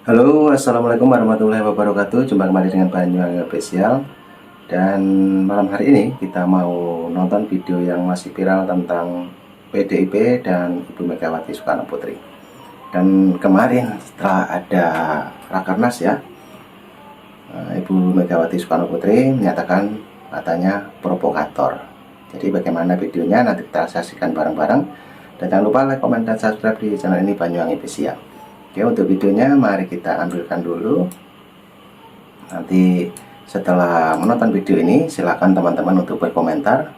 Halo, assalamualaikum warahmatullahi wabarakatuh. Jumpa kembali dengan Banyuwangi Official. Dan malam hari ini kita mau nonton video yang masih viral tentang PDIP dan Ibu Megawati Soekarno Putri. Dan kemarin setelah ada Rakernas ya, Ibu Megawati Soekarno Putri menyatakan katanya provokator. Jadi bagaimana videonya nanti kita saksikan bareng-bareng. Dan jangan lupa like, komen, dan subscribe di channel ini Banyuwangi Official. Oke, untuk videonya mari kita ambilkan dulu. Nanti setelah menonton video ini silakan teman-teman untuk berkomentar,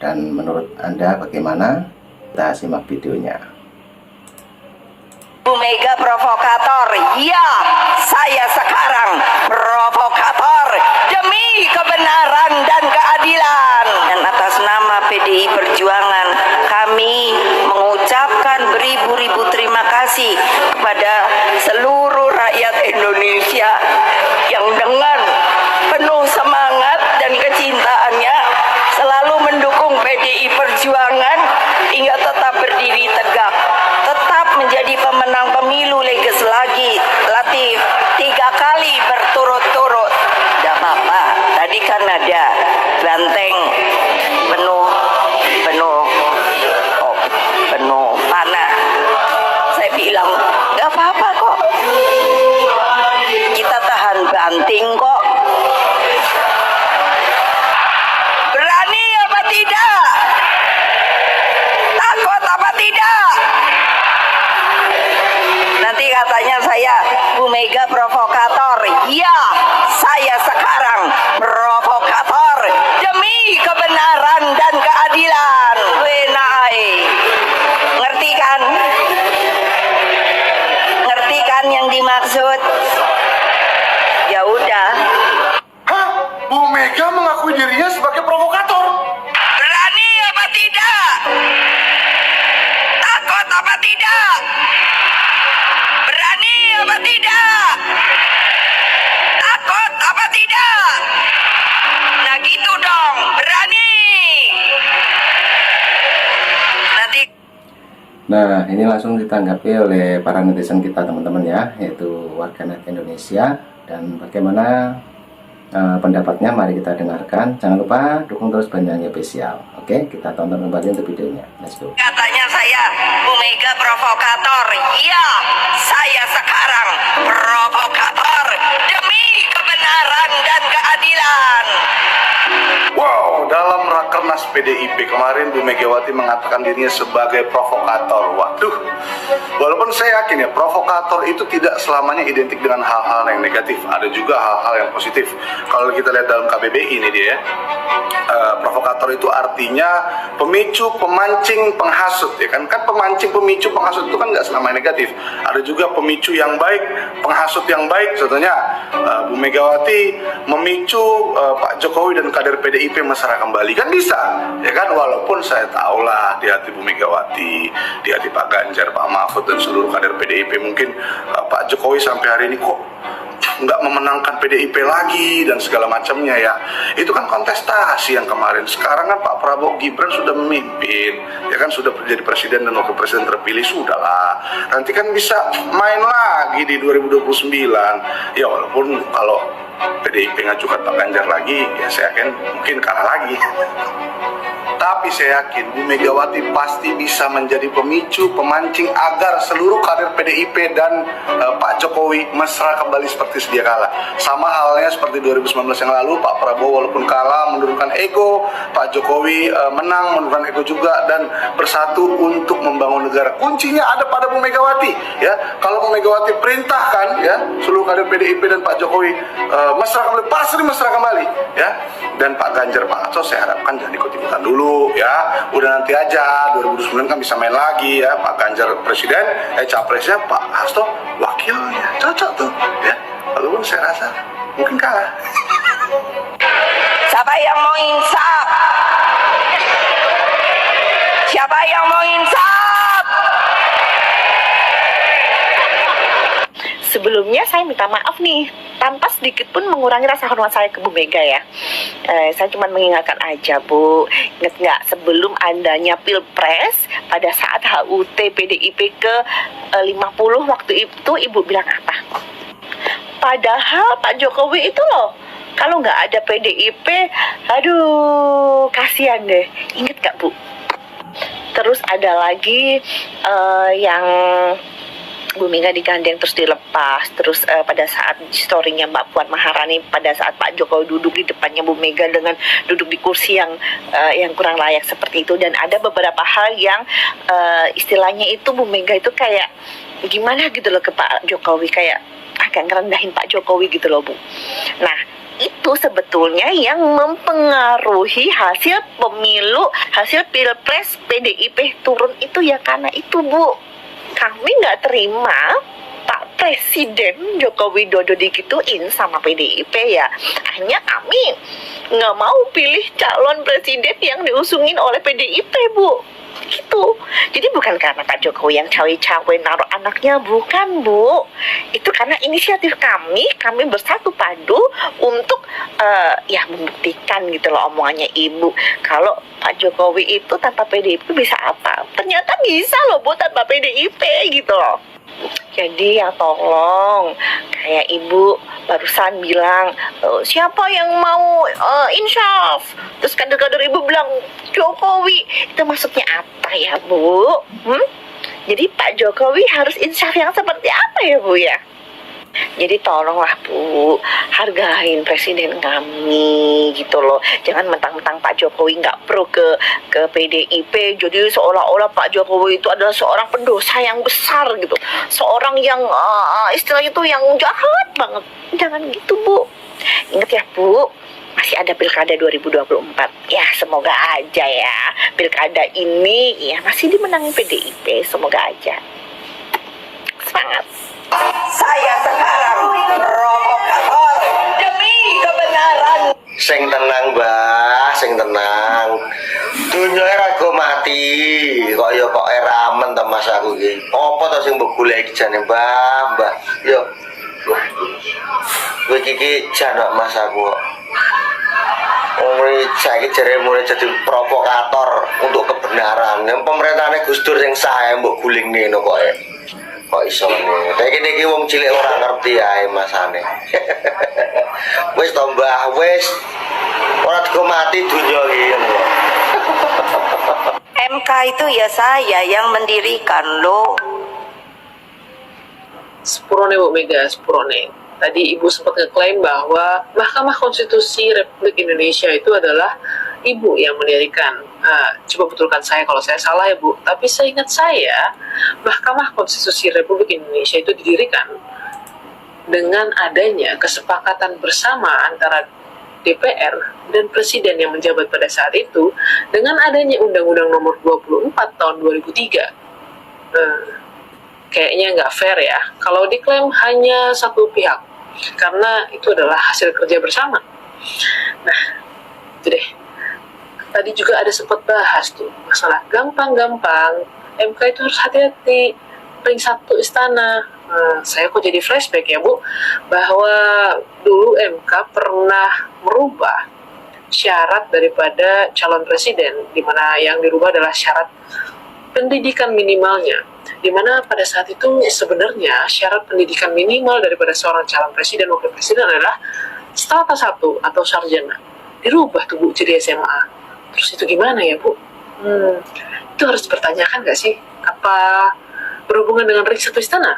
dan menurut Anda bagaimana? Kita simak videonya. Bu Mega provokator, ya saya sekarang provokator demi kebenaran dan keadilan. Dan atas nama PDI Perjuangan kami mengucapkan beribu-ribu terima kasih kepada seluruh rakyat Indonesia yang dengan penuh semangat dan kecintaannya selalu mendukung PDI Perjuangan hingga tetap berdiri tegak, tetap menjadi pemenang pemilu legislatif 3 kali berturut-turut. Tidak apa-apa, tadi kan ada banteng penuh panah. Saya bilang nggak apa-apa kok, kita tahan banting kok. Berani apa tidak? Takut apa tidak? Nanti katanya saya Bu Mega provokator. Ya, saya sekarang provokator demi kebenaran dan keadilan. Wenai. Ngerti kan? Ngerti kan yang dimaksud? Ya udah. Hah? Bu Mega mengakui dirinya sebagai provokator? Berani apa tidak? Takut apa tidak? Berani apa tidak? Takut apa tidak? Nah gitu dong, berani. Nanti Nah, ini langsung ditanggapi oleh para netizen kita teman-teman ya, yaitu warganet Indonesia. Dan bagaimana pendapatnya mari kita dengarkan. Jangan lupa dukung terus Banyuwangi Official. Oke, kita tonton kembali untuk videonya. Let's go. katanya saya Bu Mega provokator. Ya, saya sekarang provokator demi kebenaran dan keadilan. Wow, dalam Rakernas PDIP kemarin Bu Megawati mengatakan dirinya sebagai provokator. Waduh, walaupun saya yakin ya provokator itu tidak selamanya identik dengan hal-hal yang negatif. Ada juga hal-hal yang positif. Kalau kita lihat dalam KBBI ini dia ya, provokator itu artinya pemicu, pemancing, penghasut ya kan? Kan pemancing, pemicu, penghasut itu kan nggak selamanya negatif. Ada juga pemicu yang baik, penghasut yang baik. Contohnya Bu Megawati memicu Pak Jokowi dan kader PDIP mesra kembali, kan bisa ya kan? Walaupun saya tahulah di hati Bu Megawati, di hati Pak Ganjar, Pak Mahfud dan seluruh kader PDIP mungkin Pak Jokowi sampai hari ini kok nggak memenangkan PDIP lagi dan segala macamnya ya. Itu kan kontestasi yang kemarin. Sekarang kan Pak Prabowo Gibran sudah memimpin ya kan, sudah menjadi presiden dan wakil presiden terpilih, sudahlah. Nanti kan bisa main lagi di 2029 ya, walaupun kalau PDIP ngajukan Pak Ganjar lagi ya saya yakin mungkin kalah lagi. Tapi saya yakin Bu Megawati pasti bisa menjadi pemicu, pemancing agar seluruh kader PDIP dan Pak Jokowi mesra kembali seperti sedia kala. Sama halnya seperti 2019 yang lalu, Pak Prabowo walaupun kalah menurunkan ego, Pak Jokowi menang menurunkan ego juga dan bersatu untuk membangun negara. Kuncinya ada pada Bu Megawati ya. Kalau Bu Megawati perintahkan ya seluruh kader PDIP dan Pak Jokowi mesra kembali, pasti mesra kembali ya. Dan Pak Ganjar, Pak Hasto saya harapkan jangan ikut-ikutan dulu ya. Udah nanti aja 2029 kan bisa main lagi ya. Pak Ganjar presiden, capresnya, Pak Hasto wakilnya, cocok tuh ya. Walaupun saya rasa mungkin kalah. Siapa yang mau insaf? Siapa yang mau insaf? Sebelumnya saya minta maaf nih, tanpa sedikit pun mengurangi rasa hormat saya ke Bu Mega ya. Saya cuma mengingatkan aja Bu, ingat nggak sebelum adanya Pilpres pada saat HUT PDIP ke 50 waktu itu Ibu bilang apa? Padahal Pak Jokowi itu loh, kalau nggak ada PDIP, aduh kasihan deh. Ingat nggak Bu? Terus ada lagi yang Bu Mega digandeng terus dilepas. Terus pada saat story-nya Mbak Puan Maharani pada saat Pak Jokowi duduk di depannya Bu Mega dengan duduk di kursi yang kurang layak seperti itu. Dan ada beberapa hal yang istilahnya itu Bu Mega itu kayak gimana gitu loh ke Pak Jokowi, kayak agak ngerendahin Pak Jokowi gitu loh Bu. Nah itu sebetulnya yang mempengaruhi hasil pemilu, hasil Pilpres PDIP turun itu ya karena itu Bu. Kami nggak terima Pak Presiden Joko Widodo digituin sama PDIP ya. Akhirnya kami nggak mau pilih calon presiden yang diusungin oleh PDIP Bu. Gitu. Jadi bukan karena Pak Jokowi yang cawe-cawe naruh anaknya, bukan Bu. Itu karena inisiatif kami bersatu padu untuk ya membuktikan gitu loh omongannya Ibu. Kalau Pak Jokowi itu tanpa PDIP bisa apa? Ternyata bisa loh Bu tanpa PDIP gitu loh. Jadi ya tolong, kayak Ibu barusan bilang siapa yang mau insyaf, terus kader-kader Ibu bilang Jokowi, itu maksudnya apa ya Bu? Jadi Pak Jokowi harus insyaf yang seperti apa ya Bu ya? Jadi tolonglah Bu, hargain presiden kami gitu loh. Jangan mentang-mentang Pak Jokowi nggak pro ke PDIP, jadi seolah-olah Pak Jokowi itu adalah seorang pendosa yang besar gitu, seorang yang istilahnya itu yang jahat banget. Jangan gitu Bu. Ingat ya Bu, masih ada pilkada 2024. Ya semoga aja ya pilkada ini ya masih dimenangin PDIP, semoga aja. Semangat. Saya sekarang provokator demi kebenaran. Sing tenang Mbah, sing tenang. Dunya ora go mati, kok ya kok ramen ta Mas aku iki. Apa to sing mbok goleki jane Mbah? Yo. Kowe iki jan kok Mas aku. Omri saiki jare mulai jadi provokator untuk kebenaran. Yang pemerintahane Gus Dur sing sae mbok gulingne no kok. Kok iso ngene. Kayak iki wong cilik ora ngerti ae masane. Wis to Mbah, wis. Ora digo mati dunya iki. MK itu ya saya yang mendirikan loh. Sepurone Bu Mega, sepurone. Tadi Ibu sempat ngeklaim bahwa Mahkamah Konstitusi Republik Indonesia itu adalah Ibu yang mendirikan. Coba betulkan saya kalau saya salah ya Bu. Tapi seingat saya, Mahkamah Konstitusi Republik Indonesia itu didirikan dengan adanya kesepakatan bersama antara DPR dan Presiden yang menjabat pada saat itu dengan adanya Undang-Undang Nomor 24 tahun 2003. Kayaknya nggak fair ya kalau diklaim hanya satu pihak, karena itu adalah hasil kerja bersama. Nah, itu deh. Tadi juga ada sempat bahas tuh masalah gampang-gampang MK itu harus hati-hati, ring satu istana. Saya kok jadi flashback ya Bu, bahwa dulu MK pernah merubah syarat daripada calon presiden, di mana yang dirubah adalah syarat pendidikan minimalnya, di mana pada saat itu sebenarnya syarat pendidikan minimal daripada seorang calon presiden wakil presiden adalah strata 1 atau sarjana. Dirubah tuh Bu jadi SMA. Terus itu gimana ya Bu? Itu harus dipertanyakan nggak sih? Apa berhubungan dengan ring satu istana?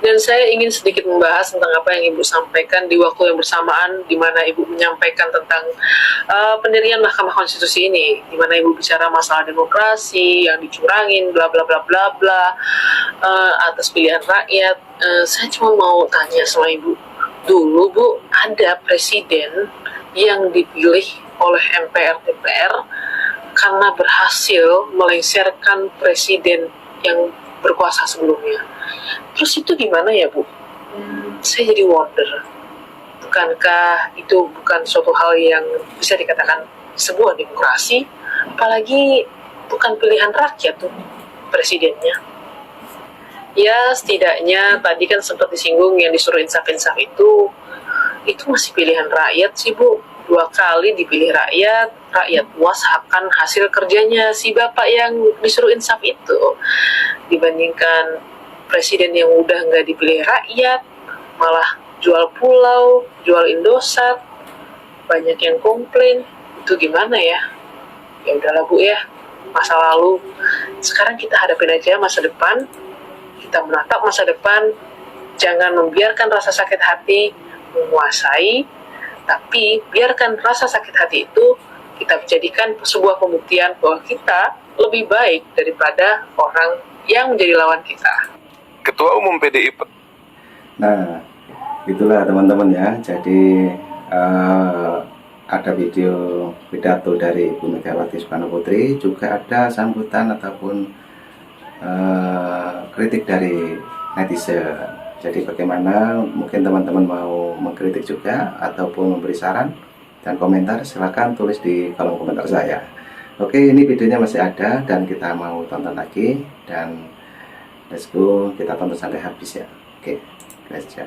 Dan saya ingin sedikit membahas tentang apa yang Ibu sampaikan di waktu yang bersamaan, di mana Ibu menyampaikan tentang pendirian Mahkamah Konstitusi ini, di mana Ibu bicara masalah demokrasi yang dicurangin, bla bla bla bla bla, atas pilihan rakyat. Saya cuma mau tanya sama Ibu, dulu Bu ada presiden yang dipilih oleh MPR DPR karena berhasil melengsarkan presiden yang berkuasa sebelumnya. Terus itu gimana ya Bu? Saya jadi wonder, bukankah itu bukan suatu hal yang bisa dikatakan sebuah demokrasi, apalagi bukan pilihan rakyat tuh presidennya. Ya setidaknya tadi kan sempat disinggung yang disuruh insaf-insaf itu itu masih pilihan rakyat sih Bu. 2 kali dipilih rakyat, rakyat puas akan hasil kerjanya si bapak yang disuruh insaf itu. Dibandingkan presiden yang udah nggak dipilih rakyat, malah jual pulau, jual Indosat, banyak yang komplain. Itu gimana ya? Ya udahlah Bu ya, masa lalu. Sekarang kita hadapin aja masa depan, kita menatap masa depan, jangan membiarkan rasa sakit hati menguasai, tapi biarkan rasa sakit hati itu kita jadikan sebuah pembuktian bahwa kita lebih baik daripada orang yang menjadi lawan kita. Ketua Umum PDIP. Nah, itulah teman-teman ya. Jadi ada video pidato dari Ibu Megawati Soekarno Putri, juga ada sambutan ataupun kritik dari netizen. Jadi bagaimana, mungkin teman-teman mau mengkritik juga ataupun memberi saran dan komentar, silahkan tulis di kolom komentar saya. Oke, ini videonya masih ada dan kita mau tonton lagi, dan let's go, kita tonton sampai habis ya. Oke, let's go.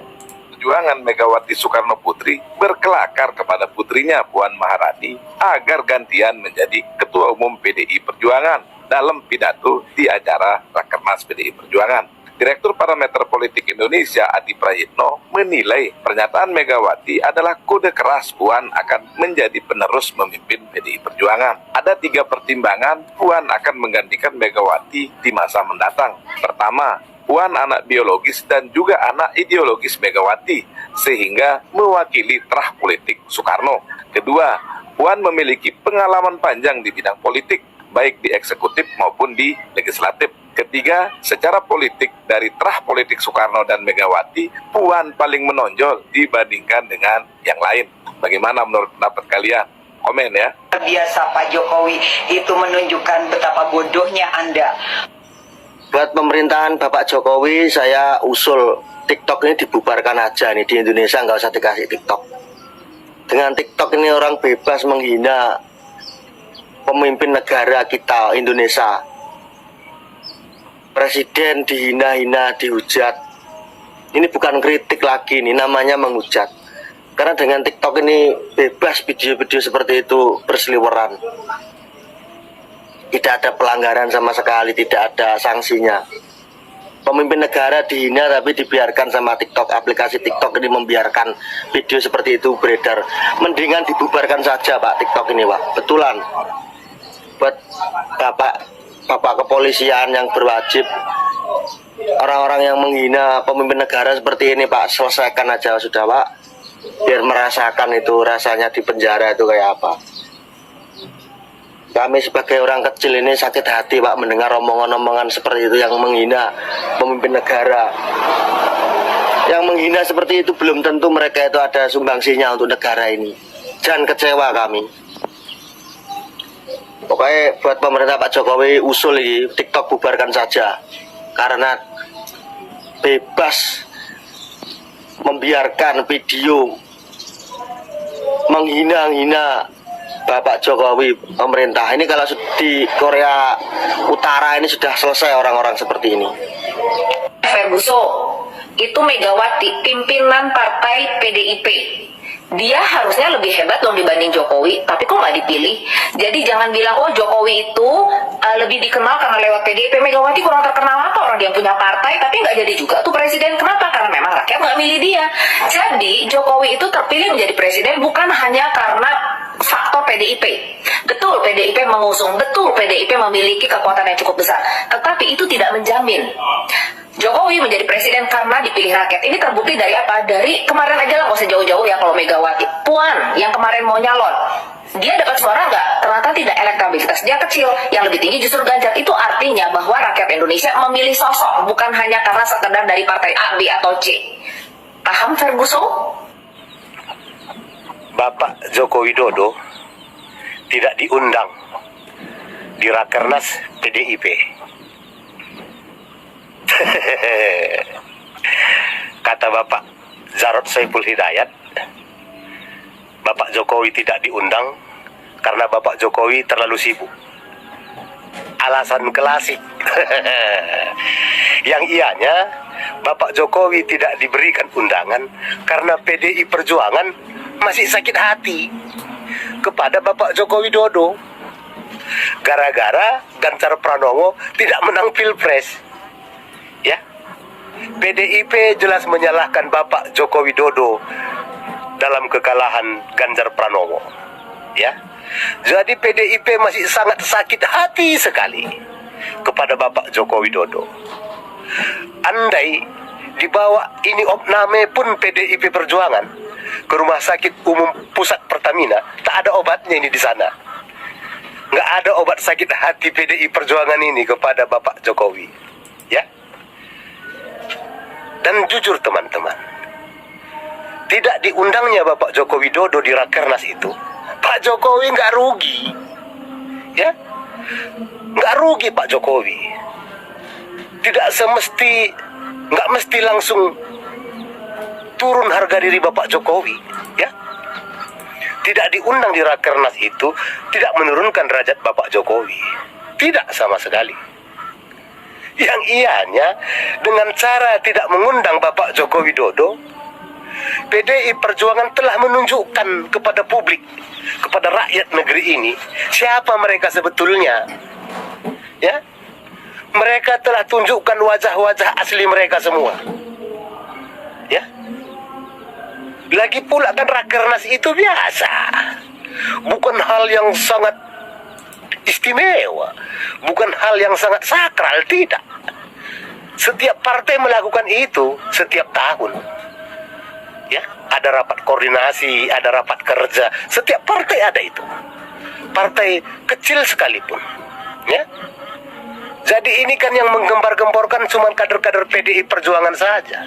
Perjuangan Megawati Soekarno Putri berkelakar kepada putrinya Puan Maharani agar gantian menjadi Ketua Umum PDI Perjuangan dalam pidato di acara Rakernas PDI Perjuangan. Direktur Parameter Politik Indonesia Adi Prayitno menilai pernyataan Megawati adalah kode keras Puan akan menjadi penerus memimpin PDI Perjuangan. Ada 3 pertimbangan Puan akan menggantikan Megawati di masa mendatang. Pertama, Puan anak biologis dan juga anak ideologis Megawati, sehingga mewakili terah politik Soekarno. Kedua, Puan memiliki pengalaman panjang di bidang politik, baik di eksekutif maupun di legislatif. Ketiga, secara politik dari terah politik Soekarno dan Megawati, Puan paling menonjol dibandingkan dengan yang lain. Bagaimana menurut pendapat kalian? Komen ya. Biasa Pak Jokowi itu menunjukkan betapa bodohnya Anda. Buat pemerintahan Bapak Jokowi, saya usul TikTok ini dibubarkan aja nih di Indonesia, nggak usah dikasih TikTok. Dengan TikTok ini orang bebas menghina pemimpin negara kita Indonesia. Presiden dihina-hina, dihujat. Ini bukan kritik lagi, ini namanya menghujat. Karena dengan TikTok ini bebas video-video seperti itu berseliweran. Tidak ada pelanggaran sama sekali, tidak ada sanksinya. Pemimpin negara dihina tapi dibiarkan sama TikTok. Aplikasi TikTok ini membiarkan video seperti itu beredar. Mendingan dibubarkan saja Pak TikTok ini Pak. Betulan. Buat Bapak kepolisian yang berwajib, orang-orang yang menghina pemimpin negara seperti ini Pak, selesaikan aja sudah Pak, biar merasakan itu rasanya di penjara itu kayak apa. Kami sebagai orang kecil ini sakit hati Pak mendengar omongan-omongan seperti itu yang menghina pemimpin negara. Yang menghina seperti itu belum tentu mereka itu ada sumbangsinya untuk negara ini. Jangan kecewa kami. Pokoknya buat pemerintah Pak Jokowi usul ini TikTok bubarkan saja, karena bebas membiarkan video menghina-hina Bapak Jokowi pemerintah. Ini kalau di Korea Utara ini sudah selesai orang-orang seperti ini. Ferguson, itu Megawati, pimpinan partai PDIP. Dia harusnya lebih hebat dong dibanding Jokowi, tapi kok nggak dipilih. Jadi jangan bilang, oh Jokowi itu lebih dikenal karena lewat PDIP. Megawati kurang terkenal apa? Orang dia punya partai, tapi nggak jadi juga tuh presiden. Kenapa? Karena memang rakyat nggak milih dia. Jadi Jokowi itu terpilih menjadi presiden bukan hanya karena faktor PDIP. Betul PDIP mengusung, betul PDIP memiliki kekuatan yang cukup besar. Tetapi itu tidak menjamin Jokowi menjadi presiden karena dipilih rakyat. Ini terbukti dari apa? Dari kemarin aja lah, nggak usah jauh-jauh ya kalau Megawati. Puan yang kemarin mau nyalon, dia dapat suara nggak? Ternyata tidak, elektabilitas dia kecil. Yang lebih tinggi justru Ganjar. Itu artinya bahwa rakyat Indonesia memilih sosok, bukan hanya karena sekedar dari partai A, B, atau C. Paham Ferguson? Bapak Joko Widodo tidak diundang di Rakernas PDIP. Kata Bapak Jarod Saiful Hidayat, Bapak Jokowi tidak diundang karena Bapak Jokowi terlalu sibuk. Alasan klasik. Yang ianya, Bapak Jokowi tidak diberikan undangan karena PDI Perjuangan masih sakit hati kepada Bapak Joko Widodo. Gara-gara Ganjar Pranowo tidak menang Pilpres. Ya. PDIP jelas menyalahkan Bapak Joko Widodo dalam kekalahan Ganjar Pranowo. Ya. Jadi PDIP masih sangat sakit hati sekali kepada Bapak Joko Widodo. Andai dibawa ini opname pun PDIP Perjuangan ke Rumah Sakit Umum Pusat Pertamina, tak ada obatnya ini di sana. Nggak ada obat sakit hati PDI Perjuangan ini kepada Bapak Jokowi. Ya. Dan jujur teman-teman, tidak diundangnya Bapak Joko Widodo di Rakernas itu, Pak Jokowi nggak rugi. Ya. Nggak rugi Pak Jokowi. Nggak mesti langsung turun harga diri Bapak Jokowi, ya. Tidak diundang di Rakernas itu tidak menurunkan derajat Bapak Jokowi. Tidak sama sekali. Yang ianya dengan cara tidak mengundang Bapak Joko Widodo, PDI Perjuangan telah menunjukkan kepada publik, kepada rakyat negeri ini, siapa mereka sebetulnya. Ya. Mereka telah tunjukkan wajah-wajah asli mereka semua. Ya. Lagi pula kan Rakernas itu biasa. Bukan hal yang sangat istimewa. Bukan hal yang sangat sakral, tidak. Setiap partai melakukan itu setiap tahun. Ya, ada rapat koordinasi, ada rapat kerja. Setiap partai ada itu. Partai kecil sekalipun. Ya. Jadi ini kan yang menggembar-gemborkan cuma kader-kader PDI Perjuangan saja.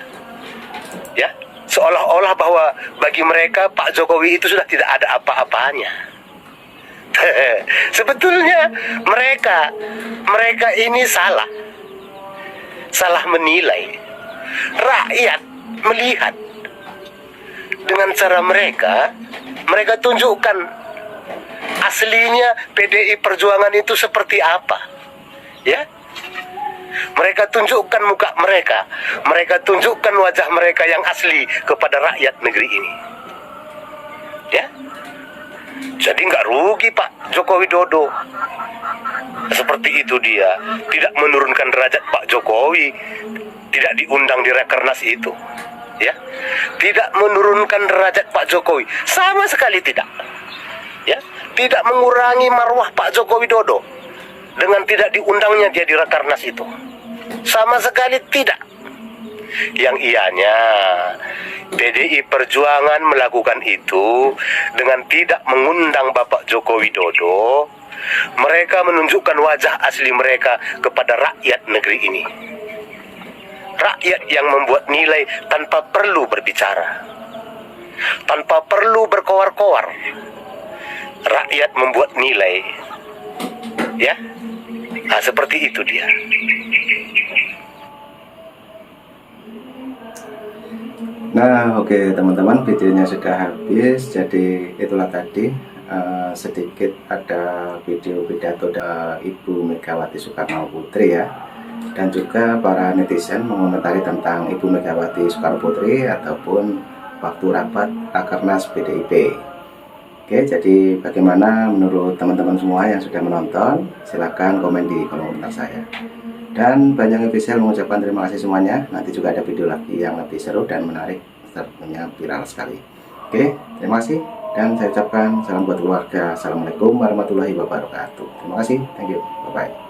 Ya, seolah-olah bahwa bagi mereka Pak Jokowi itu sudah tidak ada apa-apanya. Sebetulnya mereka ini salah menilai. Rakyat melihat dengan cara mereka tunjukkan aslinya PDI Perjuangan itu seperti apa. Ya, mereka tunjukkan muka mereka tunjukkan wajah mereka yang asli kepada rakyat negeri ini. Ya, jadi nggak rugi Pak Joko Widodo. Seperti itu dia, tidak menurunkan derajat Pak Jokowi, tidak diundang di Rakernas itu. Ya, tidak menurunkan derajat Pak Jokowi, sama sekali tidak. Ya, tidak mengurangi marwah Pak Joko Widodo dengan tidak diundangnya dia di Rakernas itu. Sama sekali tidak. Yang ianya PDI Perjuangan melakukan itu dengan tidak mengundang Bapak Joko Widodo. Mereka menunjukkan wajah asli mereka kepada rakyat negeri ini. Rakyat yang membuat nilai tanpa perlu berbicara, tanpa perlu berkoar-koar. Rakyat membuat nilai. Ya. Nah, seperti itu dia. Nah, oke teman-teman, videonya sudah habis. Jadi itulah tadi sedikit ada video pidato Ibu Megawati Soekarno Putri ya, dan juga para netizen mengomentari tentang Ibu Megawati Soekarno Putri ataupun waktu rapat Rakernas PDIP. Oke, jadi bagaimana menurut teman-teman semua yang sudah menonton? Silahkan komen di kolom komentar saya. Dan Banjang Official mengucapkan terima kasih semuanya. Nanti juga ada video lagi yang lebih seru dan menarik, tentunya viral sekali. Oke, terima kasih. Dan saya ucapkan salam buat keluarga. Assalamualaikum warahmatullahi wabarakatuh. Terima kasih. Thank you. Bye-bye.